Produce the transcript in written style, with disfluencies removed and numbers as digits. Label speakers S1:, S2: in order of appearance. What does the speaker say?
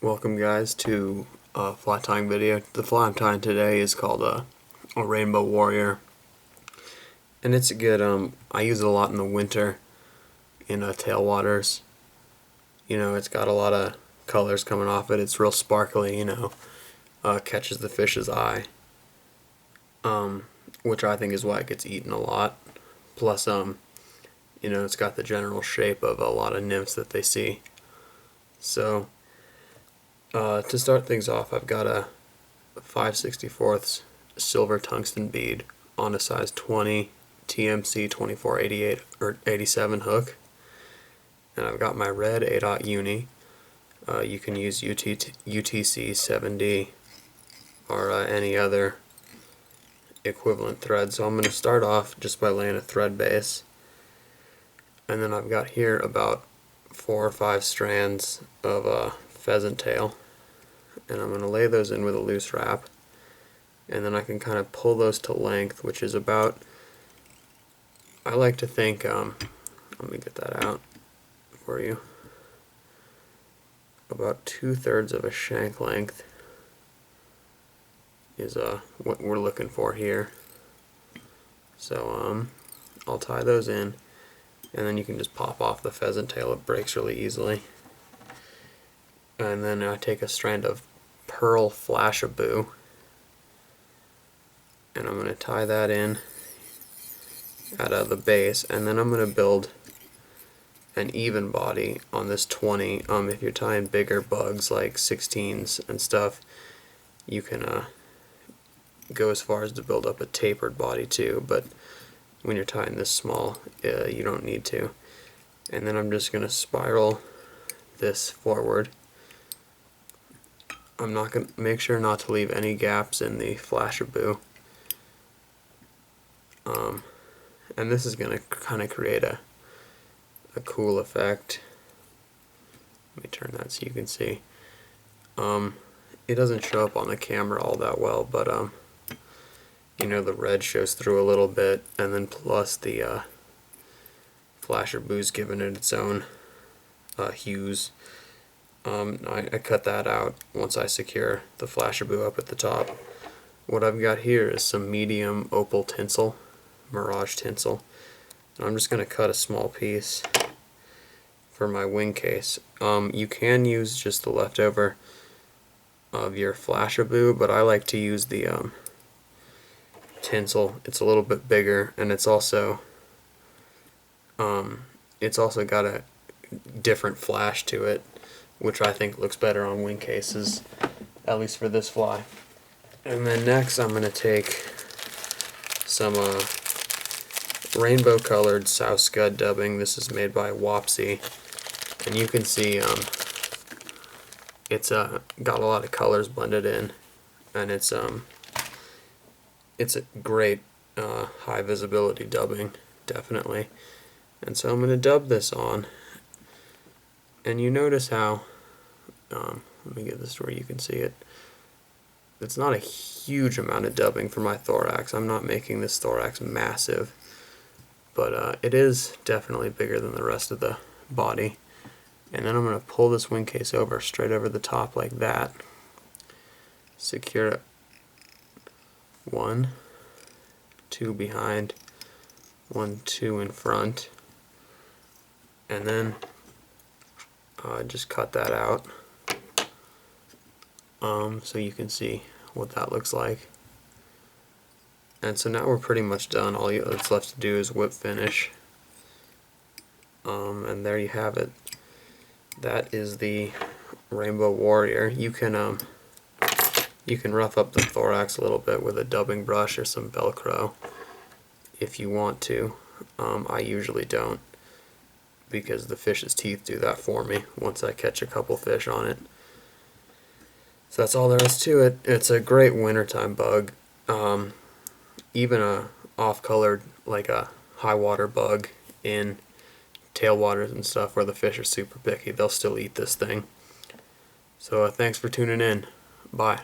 S1: Welcome guys to a fly tying video. The fly I'm tying today is called a Rainbow Warrior, and it's a good, I use it a lot in the winter in tailwaters. You know, it's got a lot of colors coming off it. It's real sparkly, you know, catches the fish's eye, which I think is why it gets eaten a lot. Plus, you know, it's got the general shape of a lot of nymphs that they see. So, to start things off, I've got a 5/64 silver tungsten bead on a size 20 TMC 2488 or 87 hook, and I've got my red 8/0 uni. You can use UTC 7D or any other equivalent thread. So I'm going to start off just by laying a thread base, and then I've got here about 4 or 5 strands of Pheasant Tail, and I'm going to lay those in with a loose wrap, and then I can kind of pull those to length, which is about, I like to think, let me get that out for you, about 2/3 of a shank length is what we're looking for here. So I'll tie those in, and then you can just pop off the pheasant tail. It breaks really easily. And then I take a strand of pearl Flashabou, and I'm going to tie that in at the base, and then I'm going to build an even body on this 20. If you're tying bigger bugs like 16s and stuff, you can go as far as to build up a tapered body too, but when you're tying this small, you don't need to. And then I'm just going to spiral this forward. I'm not going to make sure not to leave any gaps in the Flashabou. And this is going to kind of create a cool effect. Let me turn that so you can see. It doesn't show up on the camera all that well, but you know, the red shows through a little bit, and then plus the Flashabou's giving it its own hues. I cut that out once I secure the Flashabou up at the top. What I've got here is some medium opal tinsel, Mirage tinsel, and I'm just going to cut a small piece for my Wingcase. You can use just the leftover of your Flashabou, but I like to use the tinsel. It's a little bit bigger, and it's also got a different flash to it, which I think looks better on Wingcases, at least for this fly. And then next I'm going to take some rainbow colored Sow-Scud dubbing. This is made by Wapsi, and you can see it's got a lot of colors blended in, and it's a great high visibility dubbing, definitely. And so I'm going to dub this on, and you notice how, let me get this to where you can see it. It's not a huge amount of dubbing for my thorax. I'm not making this thorax massive, but it is definitely bigger than the rest of the body. And then I'm going to pull this Wingcase over, straight over the top like that. Secure it. 1, 2 behind, 1, 2 in front, and then just cut that out so you can see what that looks like. And so now we're pretty much done. All that's left to do is whip finish, and there you have it. That is the Rainbow Warrior. You can rough up the thorax a little bit with a dubbing brush or some Velcro if you want to. I usually don't, because the fish's teeth do that for me once I catch a couple fish on it. So that's all there is to it. It's a great wintertime bug. Even a off-colored, like a high water bug in tailwaters and stuff where the fish are super picky, they'll still eat this thing. So thanks for tuning in. Bye.